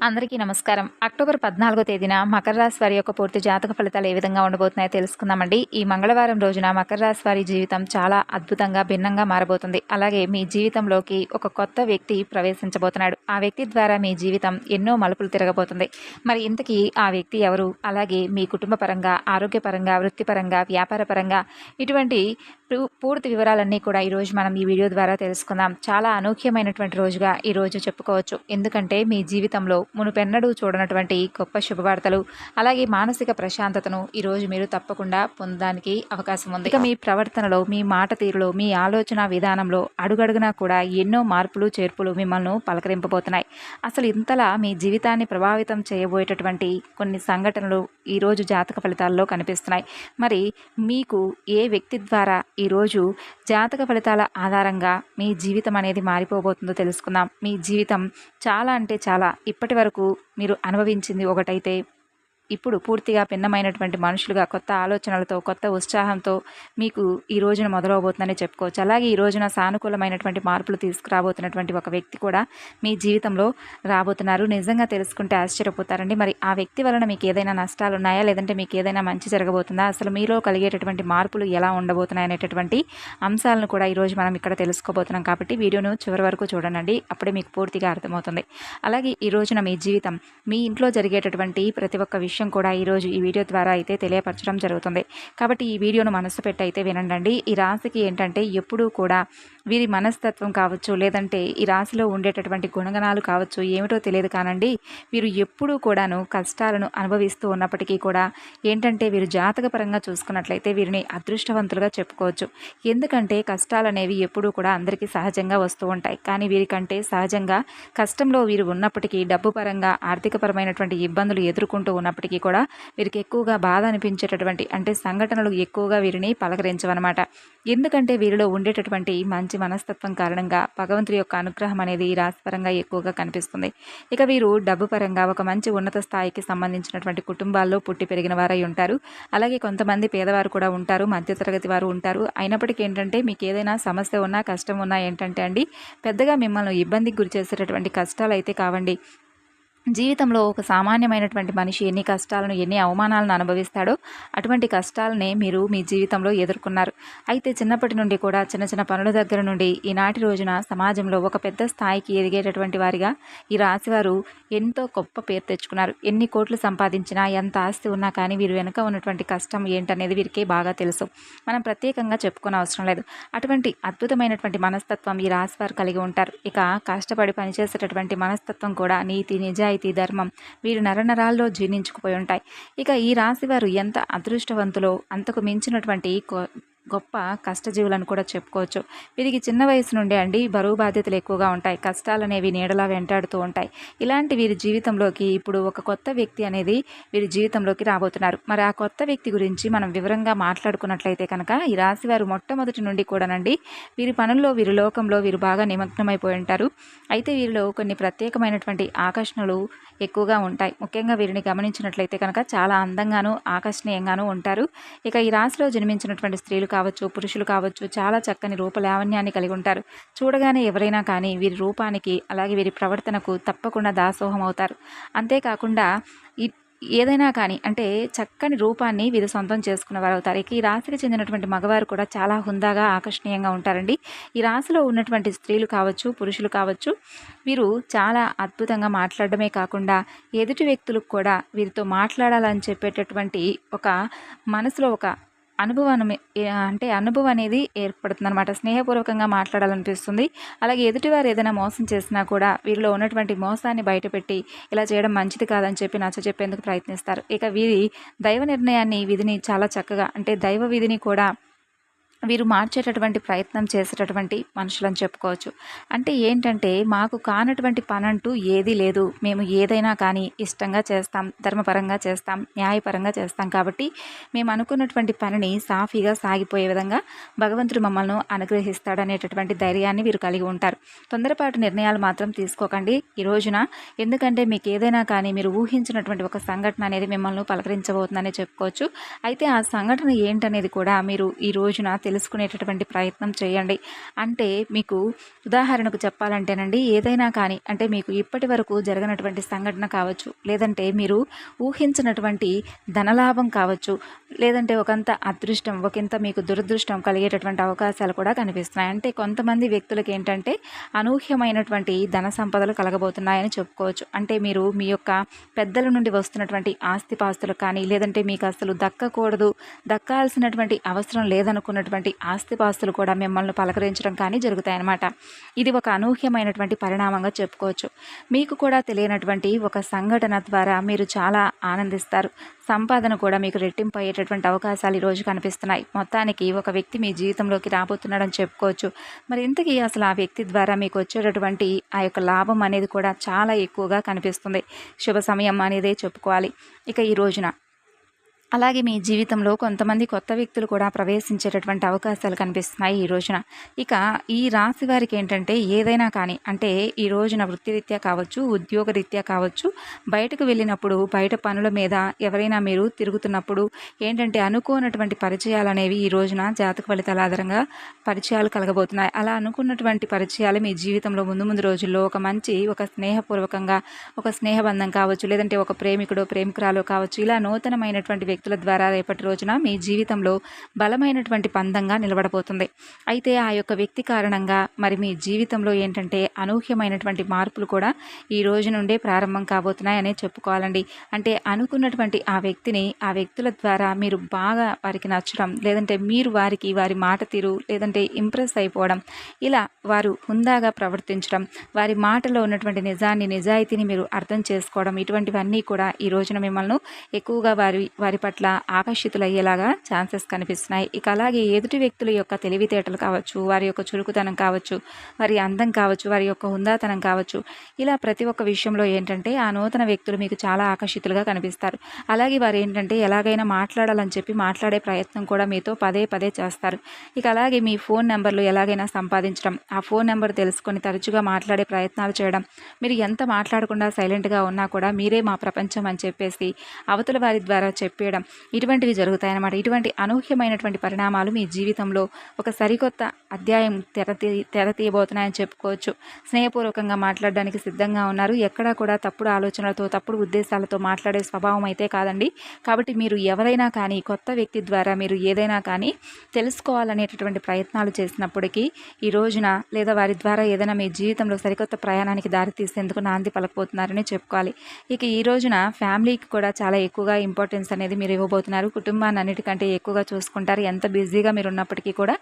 అందరికీ నమస్కారం. అక్టోబర్ 14వ తేదీన మకర రాశి వారి యొక్క పూర్తి జాతక ఫలితాలు ఏ విధంగా ఉండబోతున్నాయో తెలుసుకుందామండి. ఈ మంగళవారం రోజున మకర రాశి వారి జీవితం చాలా అద్భుతంగా, భిన్నంగా మారబోతుంది. అలాగే మీ జీవితంలోకి ఒక కొత్త వ్యక్తి ప్రవేశించబోతున్నాడు. ఆ వ్యక్తి ద్వారా మీ జీవితం ఎన్నో మలుపులు తిరగబోతుంది. మరి ఇంతకీ ఆ వ్యక్తి ఎవరు? అలాగే మీ కుటుంబ పరంగా, ఆరోగ్యపరంగా, వృత్తిపరంగా, వ్యాపార పరంగా ఇటువంటి పూర్తి వివరాలన్నీ కూడా ఈరోజు మనం ఈ వీడియో ద్వారా తెలుసుకుందాం. చాలా అనూహ్యమైనటువంటి రోజుగా ఈరోజు చెప్పుకోవచ్చు. ఎందుకంటే మీ జీవితంలో మునుపెన్నడూ చూడనటువంటి గొప్ప శుభవార్తలు, అలాగే మానసిక ప్రశాంతతను ఈరోజు మీరు తప్పకుండా పొందడానికి అవకాశం ఉంది. ఇక మీ ప్రవర్తనలో, మీ మాట తీరులో, మీ ఆలోచన విధానంలో అడుగడుగునా కూడా ఎన్నో మార్పులు, చేర్పులు మిమ్మల్ని పలకరింపబోతున్నాయి. అసలు ఇంతలా మీ జీవితాన్ని ప్రభావితం చేయబోయేటటువంటి కొన్ని సంఘటనలు ఈరోజు జాతక ఫలితాల్లో కనిపిస్తున్నాయి. మరి మీకు ఏ వ్యక్తి ద్వారా ఈరోజు జాతక ఫలితాల ఆధారంగా మీ జీవితం అనేది మారిపోబోతుందో తెలుసుకుందాం. మీ జీవితం చాలా అంటే చాలా ఇప్పటి వరకు మీరు అనుభవించింది ఒకటైతే ఇప్పుడు పూర్తిగా భిన్నమైనటువంటి మనుషులుగా, కొత్త ఆలోచనలతో, కొత్త ఉత్సాహంతో మీకు ఈ రోజున మొదలవబోతుందని చెప్పుకోవచ్చు. అలాగే ఈ రోజున సానుకూలమైనటువంటి మార్పులు తీసుకురాబోతున్నటువంటి ఒక వ్యక్తి కూడా మీ జీవితంలో రాబోతున్నారు. నిజంగా తెలుసుకుంటే ఆశ్చర్యపోతారండి. మరి ఆ వ్యక్తి వలన మీకు ఏదైనా నష్టాలు ఉన్నాయా, లేదంటే మీకు ఏదైనా మంచి జరగబోతుందా, అసలు మీలో కలిగేటటువంటి మార్పులు ఎలా ఉండబోతున్నాయి అనేటటువంటి అంశాలను కూడా ఈరోజు మనం ఇక్కడ తెలుసుకోబోతున్నాం. కాబట్టి వీడియోను చివరి వరకు చూడండి, అప్పుడే మీకు పూర్తిగా అర్థమవుతుంది. అలాగే ఈ రోజున మీ జీవితం, మీ ఇంట్లో జరిగేటటువంటి ప్రతి ఒక్క విషయం కూడా ఈరోజు ఈ వీడియో ద్వారా అయితే తెలియపరచడం జరుగుతుంది. కాబట్టి ఈ వీడియోను మనసు పెట్టి అయితే వినండి. ఈ రాశికి ఏంటంటే ఎప్పుడూ కూడా వీరి మనస్తత్వం కావచ్చు, లేదంటే ఈ రాశిలో ఉండేటటువంటి గుణగణాలు కావచ్చు, ఏమిటో తెలియదు కానండి, వీరు ఎప్పుడూ కూడాను కష్టాలను అనుభవిస్తూ ఉన్నప్పటికీ కూడా ఏంటంటే వీరు జాతకపరంగా చూసుకున్నట్లయితే వీరిని అదృష్టవంతులుగా చెప్పుకోవచ్చు. ఎందుకంటే కష్టాలు అనేవి ఎప్పుడూ కూడా అందరికీ సహజంగా వస్తూ ఉంటాయి. కానీ వీరికంటే సహజంగా కష్టంలో వీరు ఉన్నప్పటికీ, డబ్బు పరంగా ఆర్థికపరమైనటువంటి ఇబ్బందులు ఎదుర్కొంటూ ఉన్నప్పటికీ కూడా వీరికి ఎక్కువగా బాధ అనిపించేటటువంటి అంటే సంఘటనలు ఎక్కువగా వీరిని పలకరించవన్నమాట. ఎందుకంటే వీరిలో ఉండేటటువంటి మంచి మనస్తత్వం కారణంగా భగవంతుడి యొక్క అనుగ్రహం అనేది ఈ రాశిపరంగా ఎక్కువగా కనిపిస్తుంది. ఇక వీరు డబ్బు పరంగా ఒక మంచి ఉన్నత స్థాయికి సంబంధించినటువంటి కుటుంబాల్లో పుట్టి పెరిగిన వారై ఉంటారు. అలాగే కొంతమంది పేదవారు కూడా ఉంటారు, మధ్యతరగతి వారు ఉంటారు. అయినప్పటికీ ఏంటంటే మీకు ఏదైనా సమస్య ఉన్నా, కష్టం ఉన్నా ఏంటంటే అండి, పెద్దగా మిమ్మల్ని ఇబ్బందికి గురి చేసేటటువంటి కష్టాలు అయితే కావండి. జీవితంలో ఒక సామాన్యమైనటువంటి మనిషి ఎన్ని కష్టాలను, ఎన్ని అవమానాలను అనుభవిస్తాడో అటువంటి కష్టాలనే మీరు మీ జీవితంలో ఎదుర్కొన్నారు. అయితే చిన్నప్పటి నుండి కూడా చిన్న చిన్న పనుల దగ్గర నుండి ఈనాటి రోజున సమాజంలో ఒక పెద్ద స్థాయికి ఎదిగేటటువంటి వారిగా ఈ రాశివారు ఎంతో గొప్ప పేరు తెచ్చుకున్నారు. ఎన్ని కోట్లు సంపాదించినా, ఎంత ఆస్తి ఉన్నా కానీ వీరు వెనుక ఉన్నటువంటి కష్టం ఏంటనేది వీరికి బాగా తెలుసు. మనం ప్రత్యేకంగా చెప్పుకునే అవసరం లేదు. అటువంటి అద్భుతమైనటువంటి మనస్తత్వం ఈ రాశివారు కలిగి ఉంటారు. ఇక కష్టపడి పనిచేసేటటువంటి మనస్తత్వం కూడా, నీతి, నిజాయితీ, ధర్మం వీరు నరనరాల్లో జీర్ణించుకుపోయి ఉంటాయి. ఇక ఈ రాశివారు ఎంత అదృష్టవంతులో అంతకు మించినటువంటి గొప్ప కష్టజీవులను కూడా చెప్పుకోవచ్చు. వీరికి చిన్న వయసు నుండి అండి బరువు బాధ్యతలు ఎక్కువగా ఉంటాయి. కష్టాలు అనేవి నీడలా వెంటాడుతూ ఉంటాయి. ఇలాంటి వీరి జీవితంలోకి ఇప్పుడు ఒక కొత్త వ్యక్తి అనేది వీరి జీవితంలోకి రాబోతున్నారు. మరి ఆ కొత్త వ్యక్తి గురించి మనం వివరంగా మాట్లాడుకున్నట్లయితే కనుక ఈ రాశివారు మొట్టమొదటి నుండి కూడానండి వీరి పనుల్లో, వీరి లోకంలో వీరు బాగా నిమగ్నమైపోయి ఉంటారు. అయితే వీరిలో కొన్ని ప్రత్యేకమైనటువంటి ఆకర్షణలు ఎక్కువగా ఉంటాయి. ముఖ్యంగా వీరిని గమనించినట్లయితే కనుక చాలా అందంగాను, ఆకర్షణీయంగాను ఉంటారు. ఇక ఈ రాశిలో జన్మించినటువంటి స్త్రీలు కావచ్చు, పురుషులు కావచ్చు, చాలా చక్కని రూపలావణ్యాన్ని కలిగి ఉంటారు. చూడగానే ఎవరైనా కానీ వీరి రూపానికి, అలాగే వీరి ప్రవర్తనకు తప్పకుండా దాసోహం అవుతారు. అంతేకాకుండా ఏదైనా కానీ అంటే చక్కని రూపాన్ని వీరు సొంతం చేసుకున్న వారు అవుతారు. ఇక ఈ రాశికి చెందినటువంటి మగవారు కూడా చాలా హుందాగా, ఆకర్షణీయంగా ఉంటారండి. ఈ రాశిలో ఉన్నటువంటి స్త్రీలు కావచ్చు, పురుషులు కావచ్చు, వీరు చాలా అద్భుతంగా మాట్లాడడమే కాకుండా ఎదుటి వ్యక్తులకు కూడా వీరితో మాట్లాడాలని చెప్పేటటువంటి ఒక మనసులో ఒక అనుభవం అనేది ఏర్పడుతుంది అనమాట. స్నేహపూర్వకంగా మాట్లాడాలనిపిస్తుంది. అలాగే ఎదుటివారు ఏదైనా మోసం చేసినా కూడా వీరిలో ఉన్నటువంటి మోసాన్ని బయటపెట్టి ఇలా చేయడం మంచిది కాదని చెప్పి నచ్చచెప్పేందుకు ప్రయత్నిస్తారు. ఇక వీరి దైవ నిర్ణయాన్ని, విధిని చాలా చక్కగా అంటే దైవ విధిని కూడా వీరు మార్చేటటువంటి ప్రయత్నం చేసేటటువంటి మనుషులని చెప్పుకోవచ్చు. అంటే ఏంటంటే మాకు కానటువంటి పనంటూ ఏదీ లేదు, మేము ఏదైనా కానీ ఇష్టంగా చేస్తాం, ధర్మపరంగా చేస్తాం, న్యాయపరంగా చేస్తాం. కాబట్టి మేము అనుకున్నటువంటి పనిని సాఫీగా సాగిపోయే విధంగా భగవంతుడు మమ్మల్ని అనుగ్రహిస్తాడనేటటువంటి ధైర్యాన్ని వీరు కలిగి ఉంటారు. తొందరపాటు నిర్ణయాలు మాత్రం తీసుకోకండి ఈ రోజున. ఎందుకంటే మీకు ఏదైనా కానీ మీరు ఊహించినటువంటి ఒక సంఘటన అనేది మిమ్మల్ని పలకరించబోతుందని చెప్పుకోవచ్చు. అయితే ఆ సంఘటన ఏంటనేది కూడా మీరు ఈ రోజున తెలుసుకునేటటువంటి ప్రయత్నం చేయండి. అంటే మీకు ఉదాహరణకు చెప్పాలంటేనండి, ఏదైనా కానీ అంటే మీకు ఇప్పటి వరకు జరగనటువంటి సంఘటన కావచ్చు, లేదంటే మీరు ఊహించినటువంటి ధనలాభం కావచ్చు, లేదంటే ఒకంత అదృష్టం, ఒకంత మీకు దురదృష్టం కలిగేటటువంటి అవకాశాలు కూడా కనిపిస్తున్నాయి. అంటే కొంతమంది వ్యక్తులకి ఏంటంటే అనూహ్యమైనటువంటి ధన సంపదలు కలగబోతున్నాయని చెప్పుకోవచ్చు. అంటే మీరు మీ యొక్క పెద్దల నుండి వస్తున్నటువంటి ఆస్తిపాస్తులు కానీ, లేదంటే మీకు అసలు దక్కకూడదు, దక్కాల్సినటువంటి అవసరం లేదనుకున్నటువంటి ఆస్తిపాస్తులు కూడా మిమ్మల్ని పలకరించడం కానీ జరుగుతాయన్నమాట. ఇది ఒక అనూహ్యమైనటువంటి పరిణామంగా చెప్పుకోవచ్చు. మీకు కూడా తెలియనటువంటి ఒక సంఘటన ద్వారా మీరు చాలా ఆనందిస్తారు. సంపాదన కూడా మీకు రెట్టింపు అయ్యేటటువంటి అవకాశాలు ఈరోజు కనిపిస్తున్నాయి. మొత్తానికి ఒక వ్యక్తి మీ జీవితంలోకి రాబోతున్నాడని చెప్పుకోవచ్చు. మరి ఇంతకీ అసలు ఆ వ్యక్తి ద్వారా మీకు వచ్చేటటువంటి ఆ యొక్క లాభం అనేది కూడా చాలా ఎక్కువగా కనిపిస్తుంది. శుభ సమయం అనేదే చెప్పుకోవాలి ఇక ఈ రోజున. అలాగే మీ జీవితంలో కొంతమంది కొత్త వ్యక్తులు కూడా ప్రవేశించేటటువంటి అవకాశాలు కనిపిస్తున్నాయి ఈ రోజున. ఇక ఈ రాశి వారికి ఏంటంటే ఏదైనా కానీ అంటే ఈ రోజున వృత్తిరీత్యా కావచ్చు, ఉద్యోగరీత్యా కావచ్చు, బయటకు వెళ్ళినప్పుడు బయట పనుల మీద ఎవరైనా మీరు తిరుగుతున్నప్పుడు ఏంటంటే అనుకోనటువంటి పరిచయాలు అనేవి ఈ రోజున జాతక ఫలితాల ఆధారంగా పరిచయాలు కలగబోతున్నాయి. అలా అనుకున్నటువంటి పరిచయాలు మీ జీవితంలో ముందు ముందు రోజుల్లో ఒక స్నేహపూర్వకంగా ఒక స్నేహబంధం కావచ్చు, లేదంటే ఒక ప్రేమికుడో ప్రేమికురాలో కావచ్చు, ఇలా నూతనమైనటువంటి వ్యక్తుల ద్వారా రేపటి రోజున మీ జీవితంలో బలమైనటువంటి బంధంగా నిలబడబోతుంది. అయితే ఆ యొక్క వ్యక్తి కారణంగా మరి మీ జీవితంలో ఏంటంటే అనూహ్యమైనటువంటి మార్పులు కూడా ఈ రోజు నుండే ప్రారంభం కాబోతున్నాయనే చెప్పుకోవాలండి. అంటే అనుకున్నటువంటి ఆ వ్యక్తుల ద్వారా మీరు బాగా వారికి నచ్చడం, లేదంటే మీరు వారి మాట తీరు, లేదంటే ఇంప్రెస్ అయిపోవడం, ఇలా వారు హుందాగా ప్రవర్తించడం, వారి మాటలో ఉన్నటువంటి నిజాయితీని మీరు అర్థం చేసుకోవడం, ఇటువంటివన్నీ కూడా ఈ రోజున మిమ్మల్ని ఎక్కువగా వారి పట్ల ఆకర్షితులయ్యేలాగా ఛాన్సెస్ కనిపిస్తున్నాయి. ఇక అలాగే ఎదుటి వ్యక్తుల యొక్క తెలివితేటలు కావచ్చు, వారి యొక్క చురుకుతనం కావచ్చు, వారి అందం కావచ్చు, వారి యొక్క హుందాతనం కావచ్చు, ఇలా ప్రతి ఒక్క విషయంలో ఏంటంటే ఆ నూతన వ్యక్తులు మీకు చాలా ఆకర్షితులుగా కనిపిస్తారు. అలాగే వారు ఏంటంటే ఎలాగైనా మాట్లాడాలని చెప్పి మాట్లాడే ప్రయత్నం కూడా మీతో పదే పదే చేస్తారు. ఇక అలాగే మీ ఫోన్ నెంబర్లు ఎలాగైనా సంపాదించడం, ఆ ఫోన్ నెంబర్ తెలుసుకొని తరచుగా మాట్లాడే ప్రయత్నాలు చేయడం, మీరు ఎంత మాట్లాడకుండా సైలెంట్గా ఉన్నా కూడా మీరే మా ప్రపంచం అని చెప్పేసి అవతల వారి ద్వారా చెప్పేయడం, ఇటువంటివి జరుగుతాయన్నమాట. ఇటువంటి అనూహ్యమైనటువంటి పరిణామాలు మీ జీవితంలో ఒక సరికొత్త అధ్యాయం తెర తీయబోతున్నాయని చెప్పుకోవచ్చు. స్నేహపూర్వకంగా మాట్లాడడానికి సిద్ధంగా ఉన్నారు. ఎక్కడా కూడా తప్పుడు ఆలోచనలతో, తప్పుడు ఉద్దేశాలతో మాట్లాడే స్వభావం అయితే కాదండి. కాబట్టి మీరు ఎవరైనా కానీ కొత్త వ్యక్తి ద్వారా మీరు ఏదైనా కానీ తెలుసుకోవాలనేటటువంటి ప్రయత్నాలు చేసినప్పటికీ ఈ రోజున లేదా వారి ద్వారా ఏదైనా మీ జీవితంలో సరికొత్త ప్రయాణానికి దారి తీసేందుకు నాంది పలకపోతున్నారని చెప్పుకోవాలి. ఇక ఈ రోజున ఫ్యామిలీకి కూడా చాలా ఎక్కువగా ఇంపార్టెన్స్ అనేది మీరు ఇవ్వబోతున్నారు. కుటుంబాన్ని అన్నిటికంటే ఎక్కువగా చూసుకుంటారు. ఎంత బిజీగా మీరు ఉన్నప్పటికీ కూడా,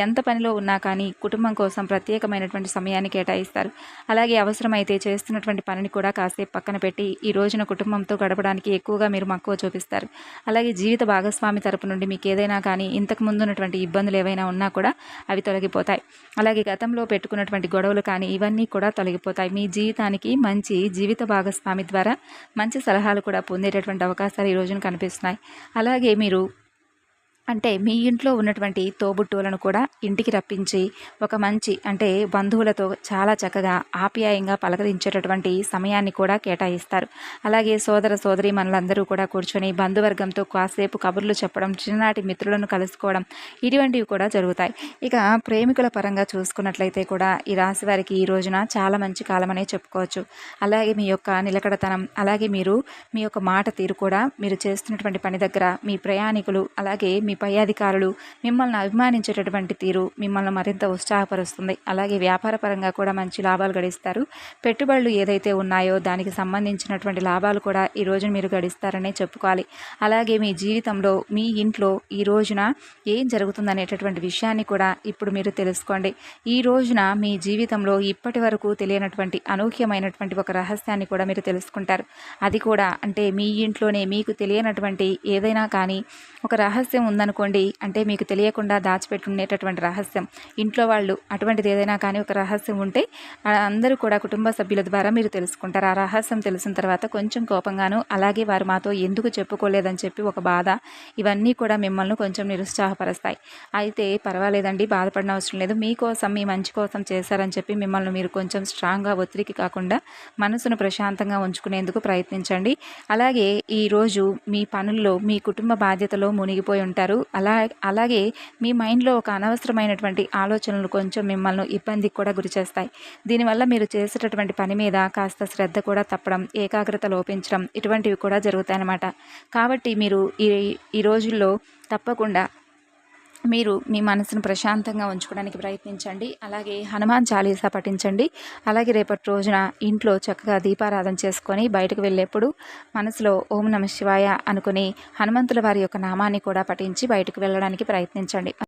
ఎంత పనిలో ఉన్నా కానీ కుటుంబం కోసం ప్రత్యేకమైనటువంటి సమయాన్ని కేటాయిస్తారు. అలాగే అవసరమైతే చేస్తున్నటువంటి పనిని కూడా కాసేపు పక్కన పెట్టి ఈ రోజున కుటుంబంతో గడపడానికి ఎక్కువగా మీరు మక్కువ చూపిస్తారు. అలాగే జీవిత భాగస్వామి తరపు నుండి మీకు ఏదైనా కానీ ఇంతకు ముందు ఉన్నటువంటి ఇబ్బందులు ఏవైనా ఉన్నా కూడా అవి తొలగిపోతాయి. అలాగే గతంలో పెట్టుకున్నటువంటి గొడవలు కానీ ఇవన్నీ కూడా తొలగిపోతాయి. మీ జీవితానికి మంచి జీవిత భాగస్వామి ద్వారా మంచి సలహాలు కూడా పొందేటటువంటి అవకాశాలు ఈ రోజున కనిపిస్తున్నాయి. అలాగే మీరు అంటే మీ ఇంట్లో ఉన్నటువంటి తోబుట్టువులను కూడా ఇంటికి రప్పించి ఒక మంచి అంటే బంధువులతో చాలా చక్కగా ఆప్యాయంగా పలకరించేటటువంటి సమయాన్ని కూడా కేటాయిస్తారు. అలాగే సోదర సోదరీమణులందరూ కూడా కూర్చొని బంధువర్గంతో కాసేపు కబుర్లు చెప్పడం, చిన్ననాటి మిత్రులను కలుసుకోవడం, ఇటువంటివి కూడా జరుగుతాయి. ఇక ప్రేమికుల పరంగా చూసుకున్నట్లయితే కూడా ఈ రాశి వారికి ఈ రోజున చాలా మంచి కాలమనే చెప్పుకోవచ్చు. అలాగే మీ యొక్క నిలకడతనం, అలాగే మీ యొక్క మాట తీరు కూడా మీరు చేస్తున్నటువంటి పని దగ్గర మీ ప్రయాణికులు అలాగే మీ పై అధికారులు మిమ్మల్ని అభిమానించేటటువంటి తీరు మిమ్మల్ని మరింత ఉత్సాహపరుస్తుంది. అలాగే వ్యాపార పరంగా కూడా మంచి లాభాలు గడిస్తారు. పెట్టుబడులు ఏదైతే ఉన్నాయో దానికి సంబంధించినటువంటి లాభాలు కూడా ఈ రోజున మీరు గడిస్తారనే చెప్పుకోవాలి. అలాగే మీ జీవితంలో మీ ఇంట్లో ఈ రోజున ఏం జరుగుతుందనేటటువంటి విషయాన్ని కూడా ఇప్పుడు మీరు తెలుసుకోండి. ఈ రోజున మీ జీవితంలో ఇప్పటి వరకు తెలియనటువంటి అనూహ్యమైనటువంటి ఒక రహస్యాన్ని కూడా మీరు తెలుసుకుంటారు. అది కూడా అంటే మీ ఇంట్లోనే మీకు తెలియనటువంటి ఏదైనా కానీ ఒక రహస్యం ఉందనుకోండి, అంటే మీకు తెలియకుండా దాచిపెట్టుకునేటటువంటి రహస్యం, ఇంట్లో వాళ్ళు అటువంటిది ఏదైనా కానీ ఒక రహస్యం ఉంటే అందరూ కూడా కుటుంబ సభ్యుల ద్వారా మీరు తెలుసుకుంటారు. ఆ రహస్యం తెలిసిన తర్వాత కొంచెం కోపంగాను, అలాగే వారు మాతో ఎందుకు చెప్పుకోలేదని చెప్పి ఒక బాధ, ఇవన్నీ కూడా మిమ్మల్ని కొంచెం నిరుత్సాహపరుస్తాయి. అయితే పర్వాలేదండి, బాధపడిన అవసరం లేదు. మీకోసం మీ మంచి కోసం చేశారని చెప్పి మిమ్మల్ని మీరు కొంచెం స్ట్రాంగ్గా ఒత్తిడికి కాకుండా మనసును ప్రశాంతంగా ఉంచుకునేందుకు ప్రయత్నించండి. అలాగే ఈరోజు మీ పనుల్లో మీ కుటుంబ బాధ్యతలో మునిగిపోయి ఉంటారు. ఉంటారు. అలాగే మీ మైండ్లో ఒక అనవసరమైనటువంటి ఆలోచనలు కొంచెం మిమ్మల్ని ఇబ్బందికి కూడా గురిచేస్తాయి. దీనివల్ల మీరు చేసేటటువంటి పని మీద కాస్త శ్రద్ధ కూడా తప్పడం, ఏకాగ్రత లోపించడం ఇటువంటివి కూడా జరుగుతాయన్నమాట. కాబట్టి మీరు ఈ రోజుల్లో తప్పకుండా మీరు మీ మనసును ప్రశాంతంగా ఉంచుకోవడానికి ప్రయత్నించండి. అలాగే హనుమాన్ చాలీసా పఠించండి. అలాగే రేపటి రోజున ఇంట్లో చక్కగా దీపారాధన చేసుకొని బయటకు వెళ్ళేప్పుడు మనసులో ఓం నమః శివాయ అనుకుని హనుమంతుల వారి యొక్క నామాన్ని కూడా పఠించి బయటకు వెళ్ళడానికి ప్రయత్నించండి.